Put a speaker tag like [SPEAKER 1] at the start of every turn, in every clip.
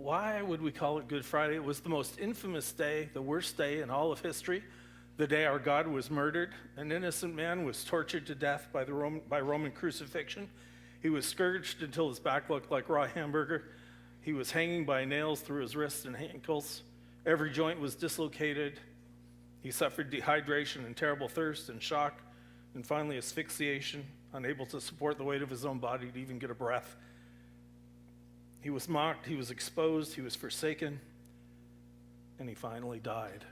[SPEAKER 1] why would we call it Good Friday? It was the most infamous day, the worst day in all of history, the day our God was murdered. An innocent man was tortured to death by Roman crucifixion. He was scourged until his back looked like raw hamburger. He was hanging by nails through his wrists and ankles. Every joint was dislocated. He suffered dehydration and terrible thirst and shock, and finally asphyxiation, unable to support the weight of his own body to even get a breath. He was mocked, he was exposed, he was forsaken, and he finally died.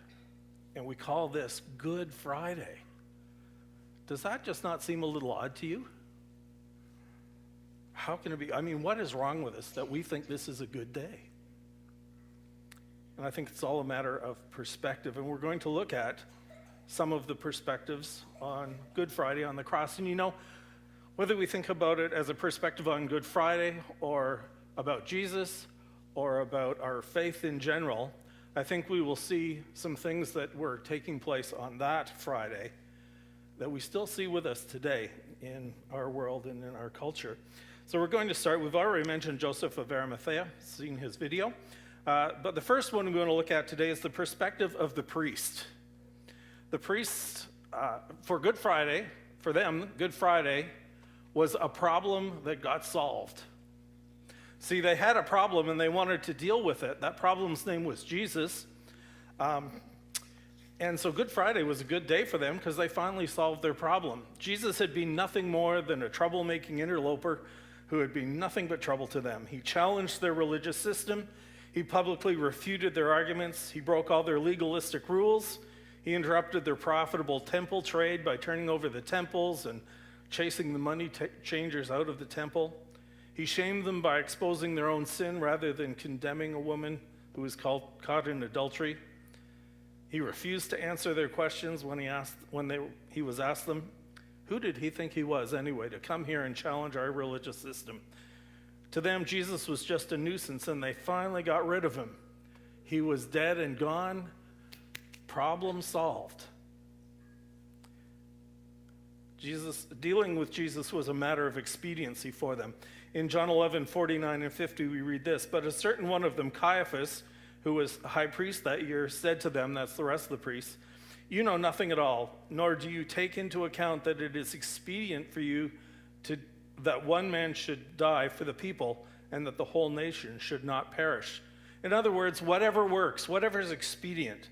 [SPEAKER 1] And we call this Good Friday. Does that just not seem a little odd to you? How can it be? I mean, what is wrong with us that we think this is a good day? And I think it's all a matter of perspective. And we're going to look at some of the perspectives on Good Friday on the cross. And you know, whether we think about it as a perspective on Good Friday or about Jesus or about our faith in general, I think we will see some things that were taking place on that Friday that we still see with us today in our world and in our culture. So we're going to start. We've already mentioned Joseph of Arimathea, seen his video. But the first one we're going to look at today is the perspective of the priest. The priests, for Good Friday, for them, Good Friday was a problem that got solved. See, they had a problem and they wanted to deal with it. That problem's name was Jesus. And so Good Friday was a good day for them because they finally solved their problem. Jesus had been nothing more than a troublemaking interloper who had been nothing but trouble to them. He challenged their religious system. He publicly refuted their arguments. He broke all their legalistic rules. He interrupted their profitable temple trade by turning over the temples and chasing the money changers out of the temple. He shamed them by exposing their own sin rather than condemning a woman who was caught in adultery. He refused to answer their questions when he was asked them. Who did he think he was anyway to come here and challenge our religious system? To them, Jesus was just a nuisance, and they finally got rid of him. He was dead and gone. Problem solved. Dealing with Jesus was a matter of expediency for them. In John 11:49 and 50, we read this, but a certain one of them, Caiaphas, who was high priest that year, said to them, that's the rest of the priests, you know nothing at all, nor do you take into account that it is expedient for you that one man should die for the people, and that the whole nation should not perish. In other words, whatever works, whatever is expedient.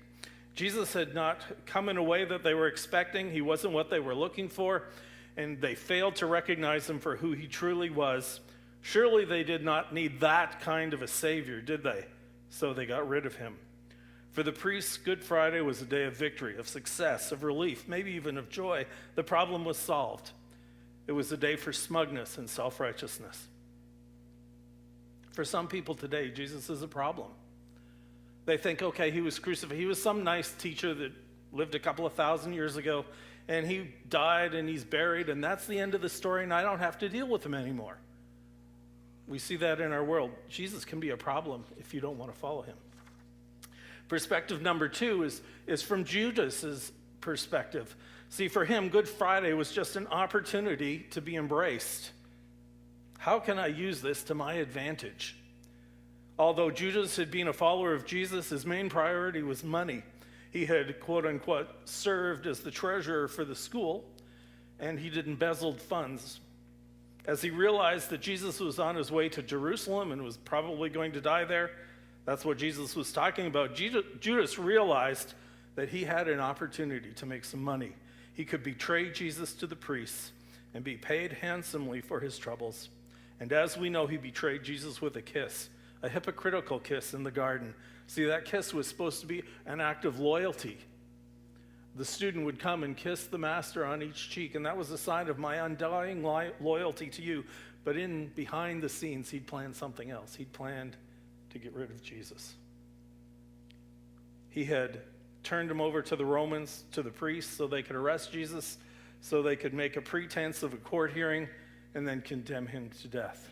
[SPEAKER 1] Jesus had not come in a way that they were expecting. He wasn't what they were looking for, and they failed to recognize him for who he truly was. Surely they did not need that kind of a savior, did they? So they got rid of him. For the priests, Good Friday was a day of victory, of success, of relief, maybe even of joy. The problem was solved. It was a day for smugness and self-righteousness. For some people today, Jesus is a problem. They think, okay, he was crucified. He was some nice teacher that lived a couple of thousand years ago, and he died and he's buried, and that's the end of the story, and I don't have to deal with him anymore. We see that in our world. Jesus can be a problem if you don't want to follow him. Perspective number two is from Judas's perspective. See, for him, Good Friday was just an opportunity to be embraced. How can I use this to my advantage? Although Judas had been a follower of Jesus, his main priority was money. He had, quote unquote, served as the treasurer for the school, and he had embezzled funds. As he realized that Jesus was on his way to Jerusalem and was probably going to die there, that's what Jesus was talking about. Judas realized that he had an opportunity to make some money. He could betray Jesus to the priests and be paid handsomely for his troubles. And as we know, he betrayed Jesus with a kiss, a hypocritical kiss in the garden. See, that kiss was supposed to be an act of loyalty. The student would come and kiss the master on each cheek, and that was a sign of my undying loyalty to you. But behind the scenes, he'd planned something else. He'd planned to get rid of Jesus. He had turned him over to the Romans, to the priests, so they could arrest Jesus, so they could make a pretense of a court hearing, and then condemn him to death.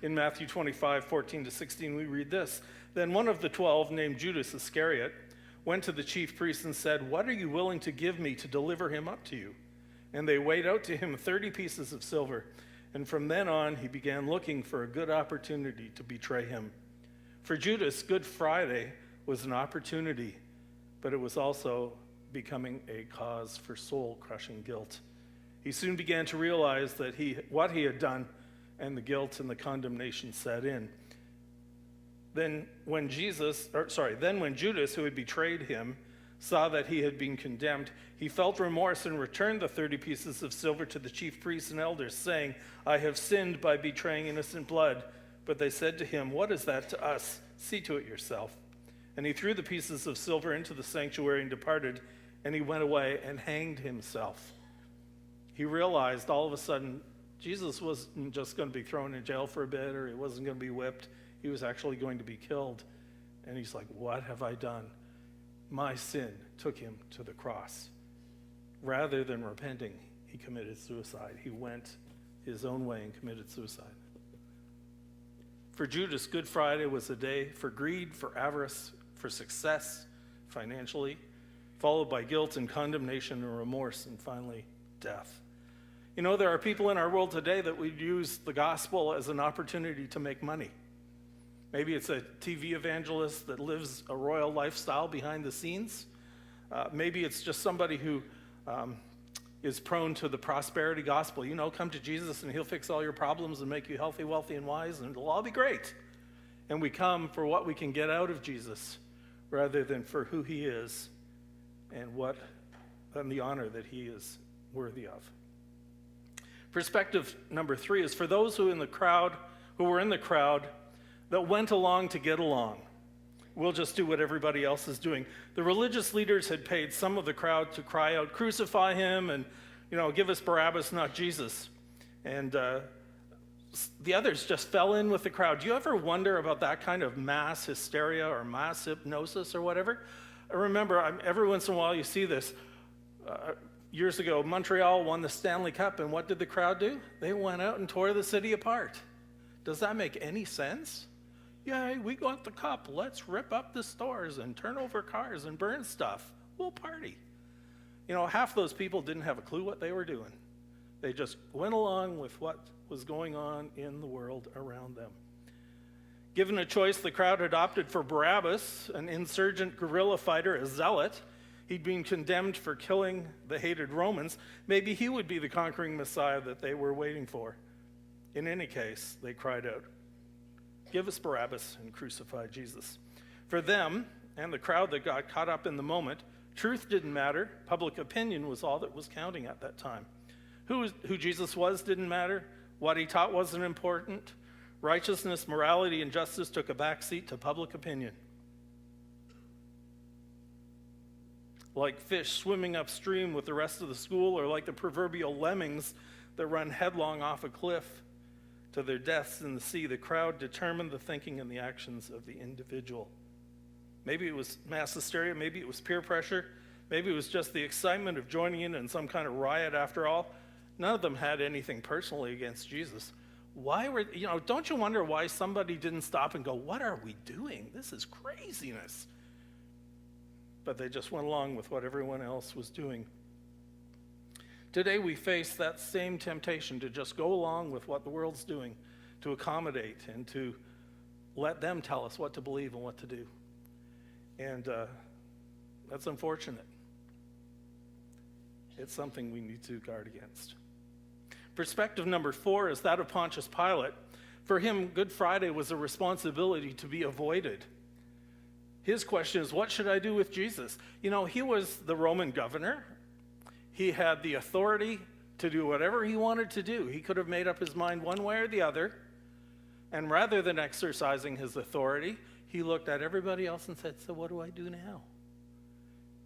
[SPEAKER 1] In Matthew 25:14-16, we read this. Then one of the 12, named Judas Iscariot, went to the chief priests and said, what are you willing to give me to deliver him up to you? And they weighed out to him 30 pieces of silver. And from then on, he began looking for a good opportunity to betray him. For Judas, Good Friday was an opportunity, but it was also becoming a cause for soul-crushing guilt. He soon began to realize that what he had done, and the guilt and the condemnation set in. Then when Judas, who had betrayed him, saw that he had been condemned, he felt remorse and returned the 30 pieces of silver to the chief priests and elders, saying, "I have sinned by betraying innocent blood." But they said to him, "What is that to us? See to it yourself." And he threw the pieces of silver into the sanctuary and departed, and he went away and hanged himself. He realized all of a sudden Jesus wasn't just going to be thrown in jail for a bit, or he wasn't going to be whipped. He was actually going to be killed. And he's like, what have I done? My sin took him to the cross. Rather than repenting, he committed suicide. He went his own way and committed suicide. For Judas, Good Friday was a day for greed, for avarice, for success financially, followed by guilt and condemnation and remorse, and finally, death. You know, there are people in our world today that would use the gospel as an opportunity to make money. Maybe it's a TV evangelist that lives a royal lifestyle behind the scenes. Maybe it's just somebody who is prone to the prosperity gospel. You know, come to Jesus and he'll fix all your problems and make you healthy, wealthy, and wise, and it'll all be great. And we come for what we can get out of Jesus rather than for who he is and the honor that he is worthy of. Perspective number 3 is for those who were in the crowd that went along to get along. We'll just do what everybody else is doing. The religious leaders had paid some of the crowd to cry out, "Crucify him," and, give us Barabbas, not Jesus. And the others just fell in with the crowd. Do you ever wonder about that kind of mass hysteria or mass hypnosis or whatever? I remember every once in a while you see this. Years ago, Montreal won the Stanley Cup, and what did the crowd do? They went out and tore the city apart. Does that make any sense? Yay, we got the cup. Let's rip up the stores and turn over cars and burn stuff. We'll party. Half those people didn't have a clue what they were doing. They just went along with what was going on in the world around them. Given a choice, the crowd had opted for Barabbas, an insurgent guerrilla fighter, a zealot. He'd been condemned for killing the hated Romans. Maybe he would be the conquering Messiah that they were waiting for. In any case, they cried out, "Give us Barabbas and crucify Jesus." For them and the crowd that got caught up in the moment, truth didn't matter. Public opinion was all that was counting at that time. Who Jesus was didn't matter. What he taught wasn't important. Righteousness, morality, and justice took a backseat to public opinion. Like fish swimming upstream with the rest of the school, or like the proverbial lemmings that run headlong off a cliff to their deaths in the sea, the crowd determined the thinking and the actions of the individual. Maybe it was mass hysteria, maybe it was peer pressure, maybe it was just the excitement of joining in some kind of riot after all. None of them had anything personally against Jesus. Don't you wonder why somebody didn't stop and go, "What are we doing? This is craziness." But they just went along with what everyone else was doing. Today we face that same temptation to just go along with what the world's doing, to accommodate and to let them tell us what to believe and what to do. And that's unfortunate. It's something we need to guard against. Perspective number 4 is that of Pontius Pilate. For him, Good Friday was a responsibility to be avoided. His question is, what should I do with Jesus? He was the Roman governor. He had the authority to do whatever he wanted to do. He could have made up his mind one way or the other. And rather than exercising his authority, he looked at everybody else and said, "So what do I do now?"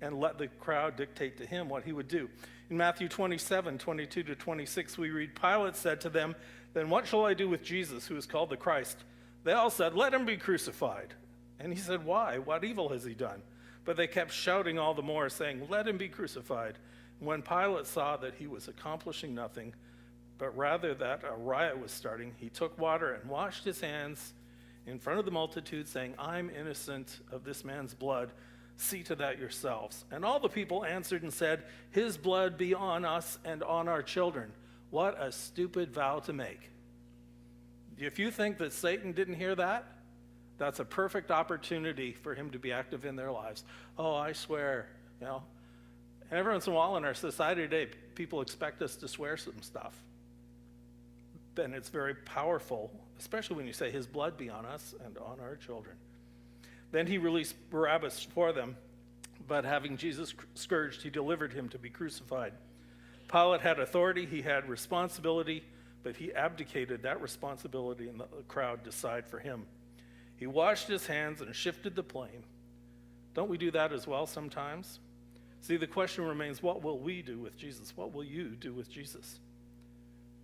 [SPEAKER 1] And let the crowd dictate to him what he would do. In Matthew 27:22-26, we read, Pilate said to them, "Then what shall I do with Jesus, who is called the Christ?" They all said, "Let him be crucified." And he said, "Why? What evil has he done?" But they kept shouting all the more, saying, "Let him be crucified." When Pilate saw that he was accomplishing nothing, but rather that a riot was starting, he took water and washed his hands in front of the multitude, saying, "I'm innocent of this man's blood. See to that yourselves." And all the people answered and said, "His blood be on us and on our children." What a stupid vow to make. If you think that Satan didn't hear that, That's a perfect opportunity for him to be active in their lives. Oh, I swear, And every once in a while in our society today, people expect us to swear some stuff. And it's very powerful, especially when you say his blood be on us and on our children. Then he released Barabbas for them, but having Jesus scourged, he delivered him to be crucified. Pilate had authority, he had responsibility, but he abdicated that responsibility and the crowd decide for him. He washed his hands and shifted the blame. Don't we do that as well sometimes? See, the question remains, what will we do with Jesus? What will you do with Jesus?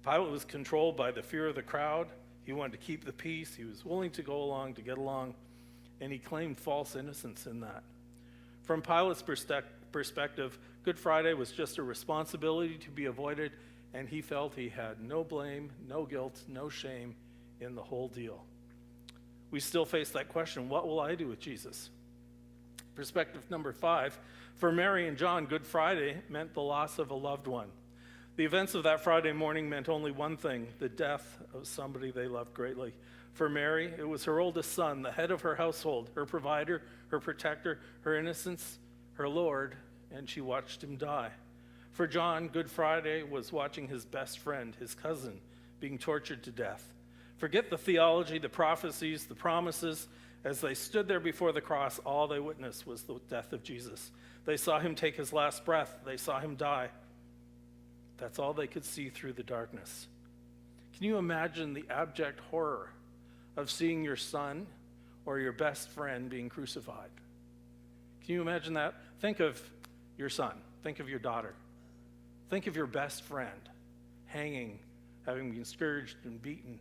[SPEAKER 1] Pilate was controlled by the fear of the crowd. He wanted to keep the peace. He was willing to go along to get along, and he claimed false innocence in that. From Pilate's perspective, Good Friday was just a responsibility to be avoided, and he felt he had no blame, no guilt, no shame in the whole deal. We still face that question, what will I do with Jesus? Perspective number 5, for Mary and John, Good Friday meant the loss of a loved one. The events of that Friday morning meant only one thing, the death of somebody they loved greatly. For Mary, it was her oldest son, the head of her household, her provider, her protector, her innocence, her Lord, and she watched him die. For John, Good Friday was watching his best friend, his cousin, being tortured to death. Forget the theology, the prophecies, the promises. As they stood there before the cross, all they witnessed was the death of Jesus. They saw him take his last breath. They saw him die. That's all they could see through the darkness. Can you imagine the abject horror of seeing your son or your best friend being crucified? Can you imagine that? Think of your son. Think of your daughter. Think of your best friend hanging, having been scourged and beaten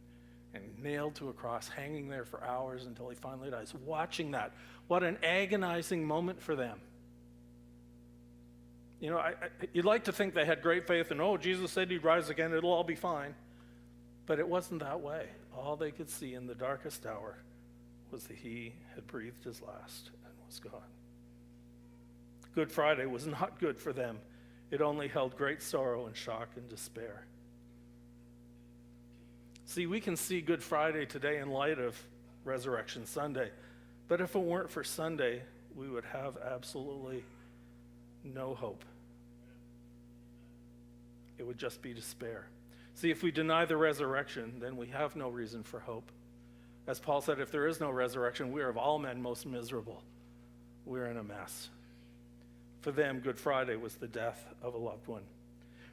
[SPEAKER 1] and nailed to a cross, hanging there for hours until he finally dies. Watching that. What an agonizing moment for them. You'd like to think they had great faith and, Jesus said he'd rise again, it'll all be fine. But it wasn't that way. All they could see in the darkest hour was that he had breathed his last and was gone. Good Friday was not good for them. It only held great sorrow and shock and despair. See, we can see Good Friday today in light of Resurrection Sunday. But if it weren't for Sunday, we would have absolutely no hope. It would just be despair. See, if we deny the resurrection, then we have no reason for hope. As Paul said, if there is no resurrection, we are of all men most miserable. We're in a mess. For them, Good Friday was the death of a loved one.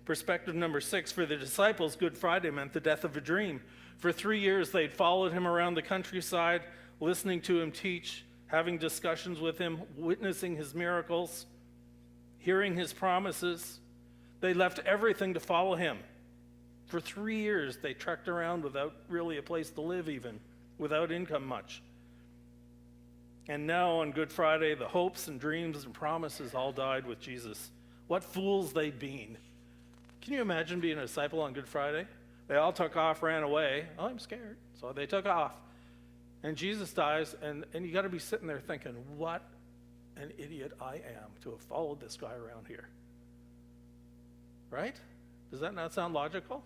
[SPEAKER 1] Perspective number 6, for the disciples, Good Friday meant the death of a dream. For 3 years, they'd followed him around the countryside, listening to him teach, having discussions with him, witnessing his miracles, hearing his promises. They left everything to follow him. For 3 years, they trekked around without really a place to live even, without income much. And now on Good Friday, the hopes and dreams and promises all died with Jesus. What fools they'd been. Can you imagine being a disciple on Good Friday? They all took off, ran away. Oh, I'm scared. So they took off. And Jesus dies, and you got to be sitting there thinking, what an idiot I am to have followed this guy around here. Right? Does that not sound logical?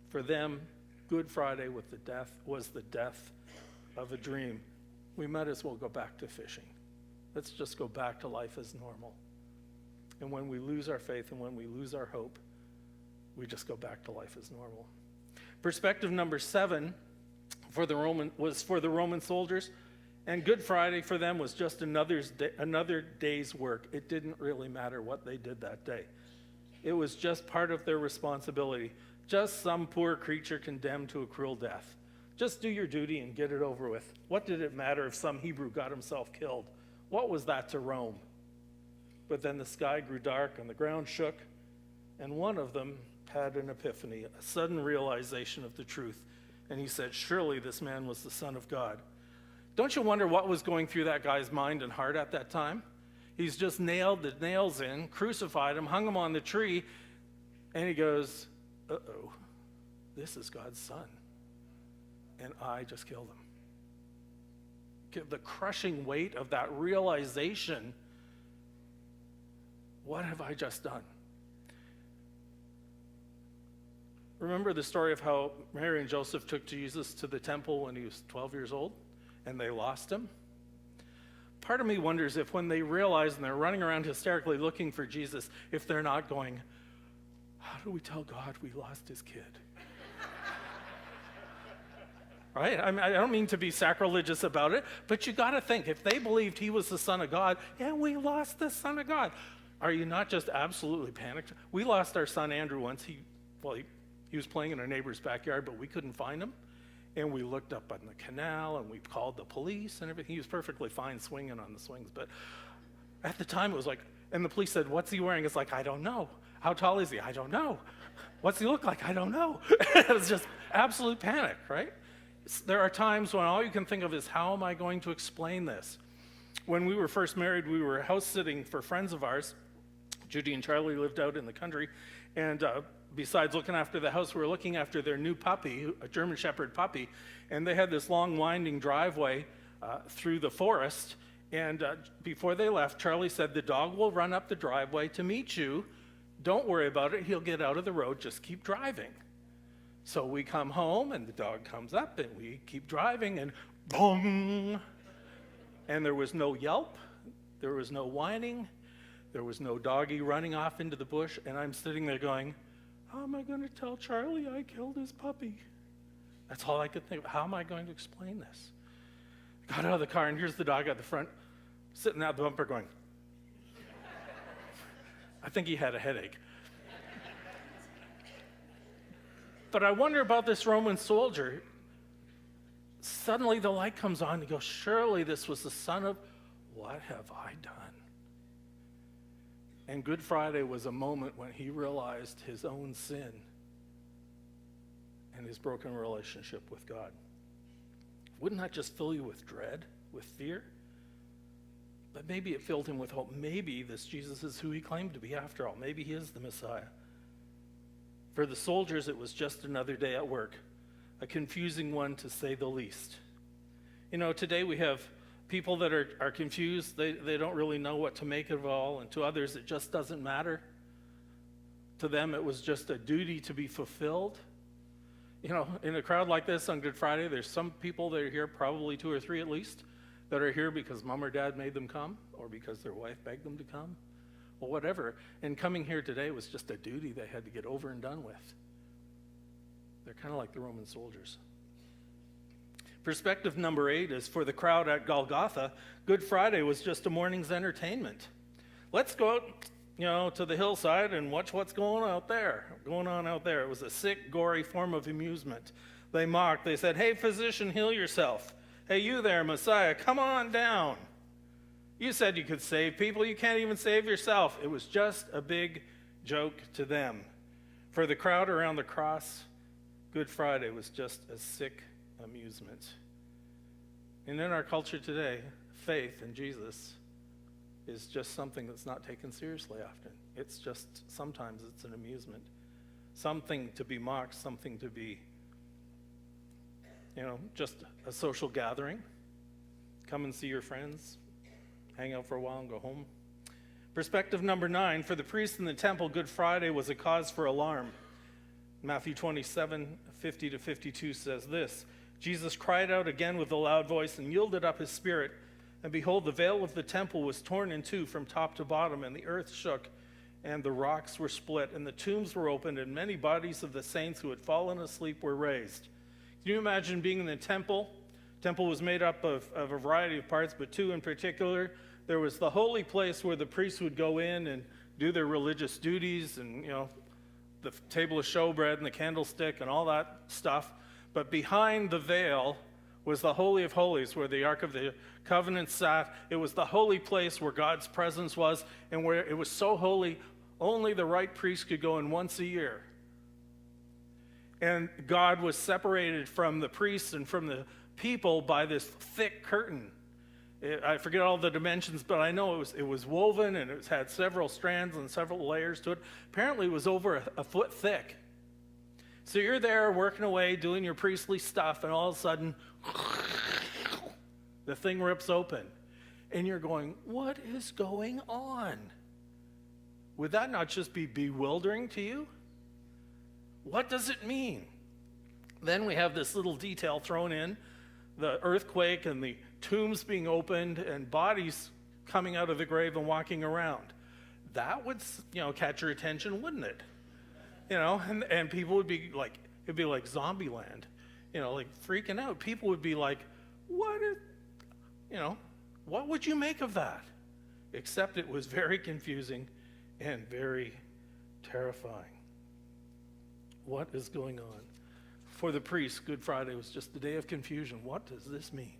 [SPEAKER 1] For them, Good Friday was the death of a dream. We might as well go back to fishing. Let's just go back to life as normal. And when we lose our faith and when we lose our hope, we just go back to life as normal. Perspective number 7 for the Roman soldiers, and Good Friday for them was just another day's work. It didn't really matter what they did that day. It was just part of their responsibility. Just some poor creature condemned to a cruel death. Just do your duty and get it over with. What did it matter if some Hebrew got himself killed? What was that to Rome? But then the sky grew dark and the ground shook, and one of them had an epiphany, a sudden realization of the truth. And he said, surely this man was the Son of God. Don't you wonder what was going through that guy's mind and heart at that time? He's just nailed the nails in, crucified him, hung him on the tree, and he goes, uh-oh, this is God's Son, and I just killed him. The crushing weight of that realization, what have I just done? Remember the story of how Mary and Joseph took Jesus to the temple when he was 12 years old and they lost him? Part of me wonders if when they realize and they're running around hysterically looking for Jesus, if they're not going, how do we tell God we lost his kid? Right? I mean, I don't mean to be sacrilegious about it, but you got to think, if they believed he was the Son of God, yeah, we lost the Son of God. Are you not just absolutely panicked? We lost our son Andrew once. He was playing in our neighbor's backyard, but we couldn't find him. And we looked up on the canal, and we called the police and everything. He was perfectly fine swinging on the swings. But at the time, it was like, and the police said, what's he wearing? It's like, I don't know. How tall is he? I don't know. What's he look like? I don't know. It was just absolute panic, right? There are times when all you can think of is, how am I going to explain this? When we were first married, we were house sitting for friends of ours. Judy and Charlie lived out in the country, and besides looking after the house, we were looking after their new puppy, a German Shepherd puppy, and they had this long winding driveway through the forest, and before they left, Charlie said, the dog will run up the driveway to meet you. Don't worry about it. He'll get out of the road. Just keep driving. So we come home, and the dog comes up, and we keep driving, and boom! And there was no yelp. There was no whining. There was no doggy running off into the bush, and I'm sitting there going, how am I going to tell Charlie I killed his puppy? That's all I could think of. How am I going to explain this? Got out of the car, and here's the dog at the front, sitting out the bumper going, I think he had a headache. But I wonder about this Roman soldier. Suddenly the light comes on, and he goes, surely this was the son of, what have I done? And Good Friday was a moment when he realized his own sin and his broken relationship with God. Wouldn't that just fill you with dread, with fear? But maybe it filled him with hope. Maybe this Jesus is who he claimed to be after all. Maybe he is the Messiah. For the soldiers, it was just another day at work, a confusing one to say the least. You know, today we have people that are confused. They don't really know what to make of it all, and to others it just doesn't matter. To them it was just a duty to be fulfilled. You know, in a crowd like this on Good Friday, there's some people that are here, probably 2 or 3 at least, that are here because mom or dad made them come, or because their wife begged them to come, or whatever. And coming here today was just a duty they had to get over and done with. They're kind of like the Roman soldiers. Perspective number 8 is for the crowd at Golgotha, Good Friday was just a morning's entertainment. Let's go out, to the hillside and watch what's going on out there. It was a sick, gory form of amusement. They mocked. They said, hey, physician, heal yourself. Hey, you there, Messiah, come on down. You said you could save people. You can't even save yourself. It was just a big joke to them. For the crowd around the cross, Good Friday was just a sick amusement. And in our culture today, faith in Jesus is just something that's not taken seriously often. It's just, sometimes it's an amusement. Something to be mocked, something to be, just a social gathering. Come and see your friends, hang out for a while and go home. Perspective number 9, for the priests in the temple, Good Friday was a cause for alarm. Matthew 27:50-52 says this, Jesus cried out again with a loud voice and yielded up his spirit. And behold, the veil of the temple was torn in two from top to bottom, and the earth shook, and the rocks were split, and the tombs were opened, and many bodies of the saints who had fallen asleep were raised. Can you imagine being in the temple? The temple was made up of a variety of parts, but 2 in particular. There was the holy place where the priests would go in and do their religious duties, and the table of showbread and the candlestick and all that stuff. But behind the veil was the Holy of Holies, where the Ark of the Covenant sat. It was the holy place where God's presence was, and where it was so holy, only the right priest could go in once a year. And God was separated from the priests and from the people by this thick curtain. I forget all the dimensions, but I know it was woven, and it had several strands and several layers to it. Apparently it was over a foot thick. So you're there working away, doing your priestly stuff, and all of a sudden, the thing rips open. And you're going, what is going on? Would that not just be bewildering to you? What does it mean? Then we have this little detail thrown in, the earthquake and the tombs being opened and bodies coming out of the grave and walking around. That would, catch your attention, wouldn't it? And people would be like, it'd be like zombie land, like freaking out. People would be like, what would you make of that? Except it was very confusing and very terrifying. What is going on? For the priests, Good Friday was just a day of confusion. What does this mean?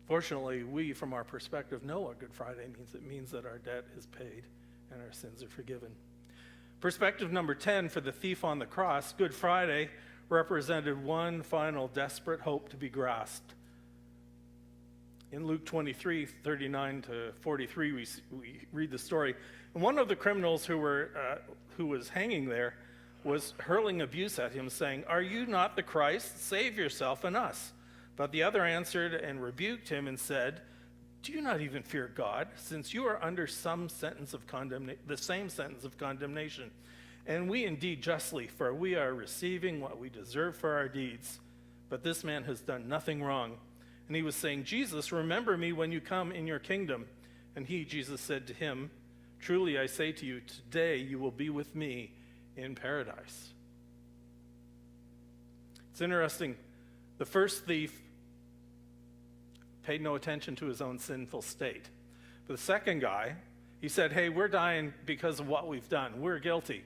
[SPEAKER 1] Fortunately, we, from our perspective, know what Good Friday means. It means that our debt is paid and our sins are forgiven. Perspective number 10 for the thief on the cross, Good Friday represented one final desperate hope to be grasped. In Luke 23, 39 to 43, we read the story. And one of the criminals who was hanging there was hurling abuse at him, saying, "Are you not the Christ? Save yourself and us." But the other answered and rebuked him and said, "Do you not even fear God, since you are under the same sentence of condemnation? And we indeed justly, for we are receiving what we deserve for our deeds. But this man has done nothing wrong." And he was saying, "Jesus, remember me when you come in your kingdom." And he, Jesus, said to him, "Truly I say to you, today you will be with me in paradise." It's interesting. The first thief paid no attention to his own sinful state. But the second guy, he said, "Hey, we're dying because of what we've done. We're guilty.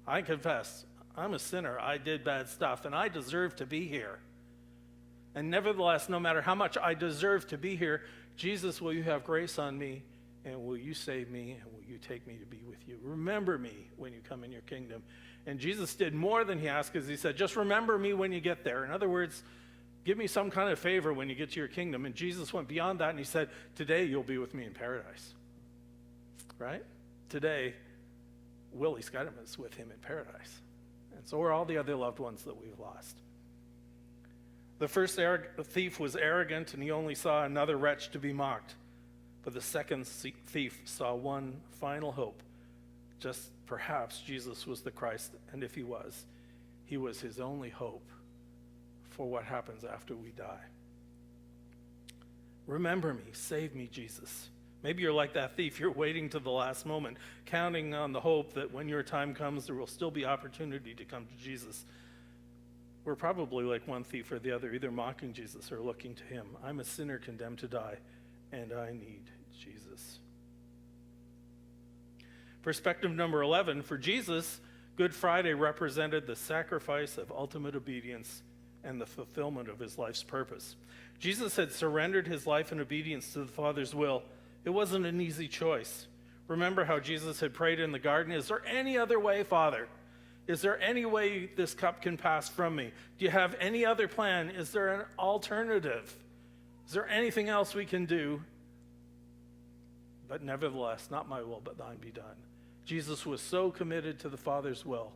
[SPEAKER 1] I confess, I'm a sinner. I did bad stuff, and I deserve to be here. And nevertheless, no matter how much I deserve to be here, Jesus, will you have grace on me, and will you save me, and will you take me to be with you? Remember me when you come in your kingdom." And Jesus did more than he asked, because he said, "Just remember me when you get there." In other words, give me some kind of favor when you get to your kingdom. And Jesus went beyond that, and he said, "Today you'll be with me in paradise." Right? Today, Willie Skydeman is with him in paradise. And so are all the other loved ones that we've lost. The first thief was arrogant, and he only saw another wretch to be mocked. But the second thief saw one final hope. Just perhaps Jesus was the Christ, and if he was his only hope for what happens after we die. Remember me, save me, Jesus. Maybe you're like that thief. You're waiting to the last moment, counting on the hope that when your time comes, there will still be opportunity to come to Jesus. We're probably like one thief or the other, either mocking Jesus or looking to him. I'm a sinner condemned to die, and I need Jesus. Perspective number 11, for Jesus, Good Friday represented the sacrifice of ultimate obedience and the fulfillment of his life's purpose. Jesus had surrendered his life in obedience to the Father's will. It wasn't an easy choice. Remember how Jesus had prayed in the garden, "Is there any other way, Father? Is there any way this cup can pass from me? Do you have any other plan? Is there an alternative? Is there anything else we can do? But nevertheless, not my will, but thine be done." Jesus was so committed to the Father's will,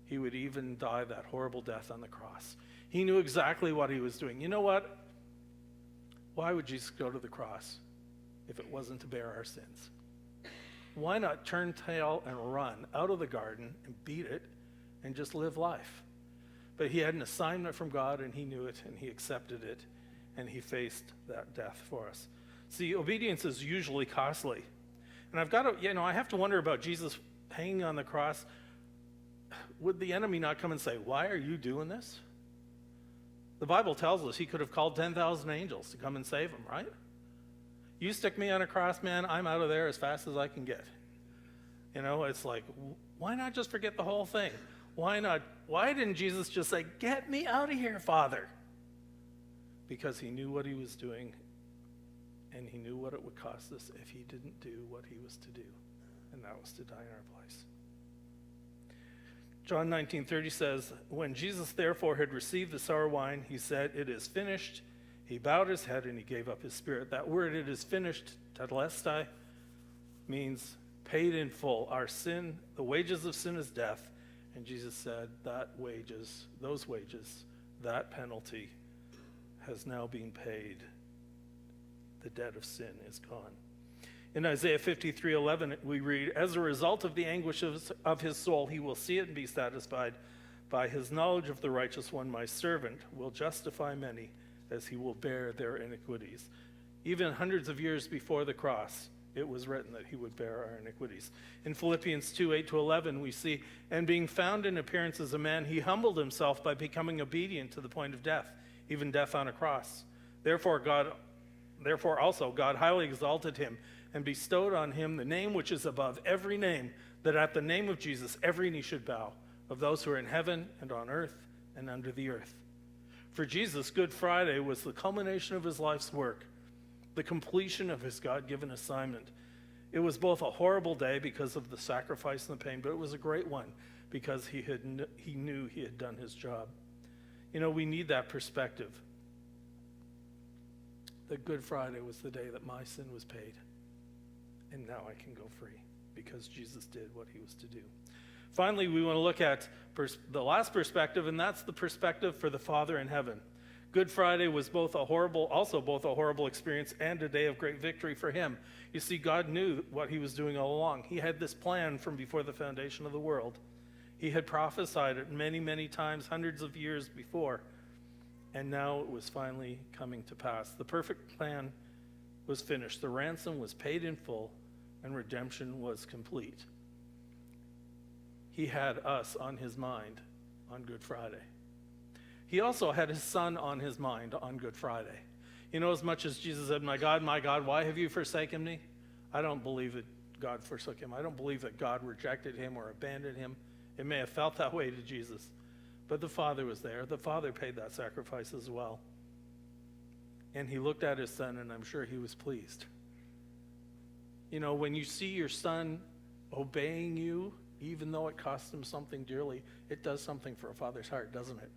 [SPEAKER 1] he would even die that horrible death on the cross. He knew exactly what he was doing. You know what? Why would Jesus go to the cross if it wasn't to bear our sins? Why not turn tail and run out of the garden and beat it and just live life? But he had an assignment from God, and he knew it, and he accepted it, and he faced that death for us. See, obedience is usually costly. And I have to wonder about Jesus hanging on the cross. Would the enemy not come and say, "Why are you doing this?" The Bible tells us he could have called 10,000 angels to come and save him, right? You stick me on a cross, man, I'm out of there as fast as I can get. It's like, why not just forget the whole thing? Why didn't Jesus just say, "Get me out of here, Father"? Because he knew what he was doing, and he knew what it would cost us if he didn't do what he was to do, and that was to die in our place. John 19:30 says, "When Jesus therefore had received the sour wine, he said, 'It is finished.' He bowed his head and he gave up his spirit." That word, "it is finished," tetelestai, means paid in full. Our sin, the wages of sin is death. And Jesus said that those wages, that penalty has now been paid. The debt of sin is gone. In Isaiah 53:11, we read, "As a result of the anguish of his soul, he will see it and be satisfied. By his knowledge of the righteous one, my servant will justify many, as he will bear their iniquities. Even hundreds of years before the cross, it was written that he would bear our iniquities. In Philippians 2:8-11, we see, and being found in appearance as a man, he humbled himself by becoming obedient to the point of death, even death on a cross. Therefore also God highly exalted him and bestowed on him the name which is above every name, that at the name of Jesus every knee should bow, of those who are in heaven and on earth and under the earth. For Jesus, Good Friday was the culmination of his life's work, the completion of his God-given assignment. It was both a horrible day because of the sacrifice and the pain, but it was a great one because he knew he had done his job. You know, we need that perspective. That Good Friday was the day that my sin was paid, and now I can go free because Jesus did what he was to do. Finally, we want to look at the last perspective, and that's the perspective for the Father in heaven. Good Friday was both a horrible experience and a day of great victory for him. You see, God knew what he was doing all along. He had this plan from before the foundation of the world. He had prophesied it many, many times, hundreds of years before, and now it was finally coming to pass. The perfect plan was finished. The ransom was paid in full, and redemption was complete. He had us on his mind on Good Friday. He also had his Son on his mind on Good Friday. You know, as much as Jesus said, my God, why have you forsaken me? I don't believe that God forsook him. I don't believe that God rejected him or abandoned him. It may have felt that way to Jesus, but the Father was there. The Father paid that sacrifice as well. And he looked at his Son, and I'm sure he was pleased. You know, when you see your Son obeying you, even though it costs him something dearly, it does something for a father's heart, doesn't it?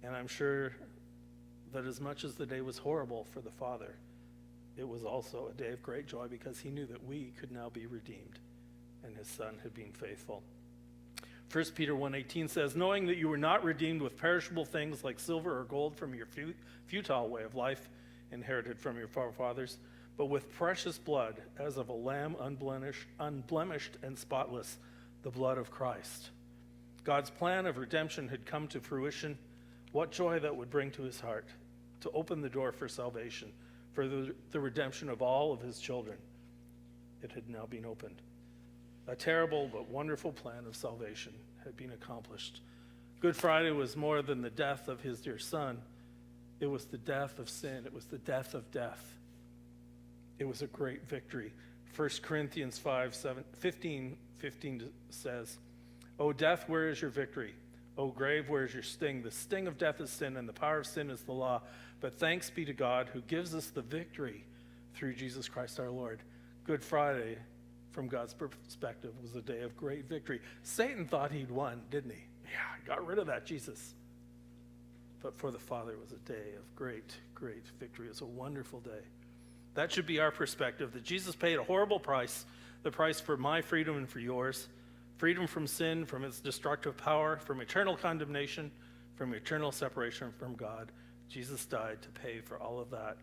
[SPEAKER 1] And I'm sure that as much as the day was horrible for the Father, it was also a day of great joy because he knew that we could now be redeemed and his Son had been faithful. 1 Peter 1:18 says, knowing that you were not redeemed with perishable things like silver or gold from your futile way of life inherited from your forefathers, but with precious blood, as of a lamb unblemished and spotless, the blood of Christ. God's plan of redemption had come to fruition. What joy that would bring to his heart to open the door for salvation, for the redemption of all of his children. It had now been opened. A terrible but wonderful plan of salvation had been accomplished. Good Friday was more than the death of his dear Son. It was the death of sin. It was the death of death. It was a great victory. 1 Corinthians 15 says, O death, where is your victory? O grave, where is your sting? The sting of death is sin, and the power of sin is the law. But thanks be to God who gives us the victory through Jesus Christ our Lord. Good Friday, from God's perspective, was a day of great victory. Satan thought he'd won, didn't he? Yeah, got rid of that Jesus. But for the Father, it was a day of great, great victory. It was a wonderful day. That should be our perspective, that Jesus paid a horrible price, the price for my freedom and for yours. Freedom from sin, from its destructive power, from eternal condemnation, from eternal separation from God. Jesus died to pay for all of that.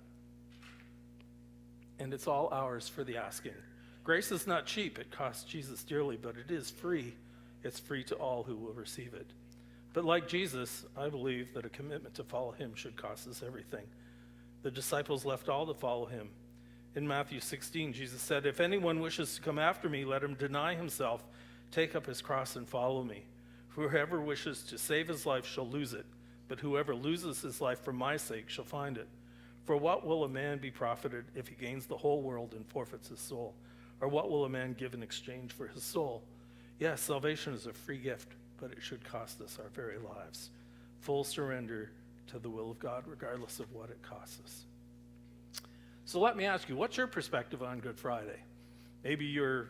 [SPEAKER 1] And it's all ours for the asking. Grace is not cheap. It costs Jesus dearly, but it is free. It's free to all who will receive it. But like Jesus, I believe that a commitment to follow him should cost us everything. The disciples left all to follow him. In Matthew 16, Jesus said, if anyone wishes to come after me, let him deny himself, take up his cross and follow me. For whoever wishes to save his life shall lose it, but whoever loses his life for my sake shall find it. For what will a man be profited if he gains the whole world and forfeits his soul? Or what will a man give in exchange for his soul? Yes, salvation is a free gift, but it should cost us our very lives. Full surrender to the will of God, regardless of what it costs us. So let me ask you, what's your perspective on Good Friday? Maybe you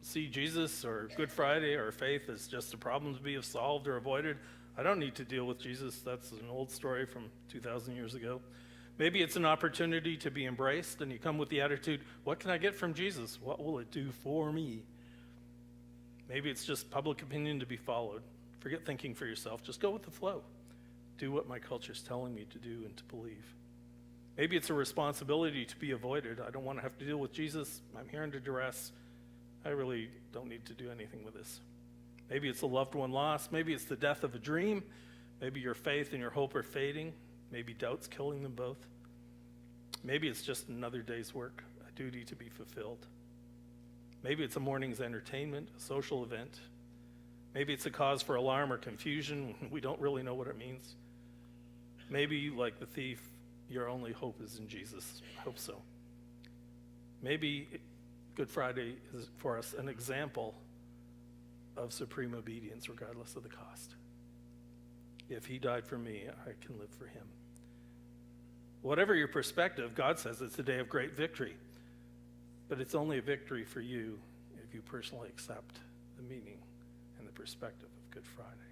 [SPEAKER 1] see Jesus or Good Friday or faith as just a problem to be solved or avoided. I don't need to deal with Jesus. That's an old story from 2,000 years ago. Maybe it's an opportunity to be embraced, and you come with the attitude, what can I get from Jesus? What will it do for me? Maybe it's just public opinion to be followed. Forget thinking for yourself. Just go with the flow. Do what my culture's telling me to do and to believe. Maybe it's a responsibility to be avoided. I don't want to have to deal with Jesus. I'm here under duress. I really don't need to do anything with this. Maybe it's a loved one lost. Maybe it's the death of a dream. Maybe your faith and your hope are fading. Maybe doubt's killing them both. Maybe it's just another day's work, a duty to be fulfilled. Maybe it's a morning's entertainment, a social event. Maybe it's a cause for alarm or confusion. We don't really know what it means. Maybe, like the thief, your only hope is in Jesus. I hope so. Maybe Good Friday is for us an example of supreme obedience regardless of the cost. If he died for me, I can live for him. Whatever your perspective, God says it's a day of great victory. But it's only a victory for you if you personally accept the meaning and the perspective of Good Friday.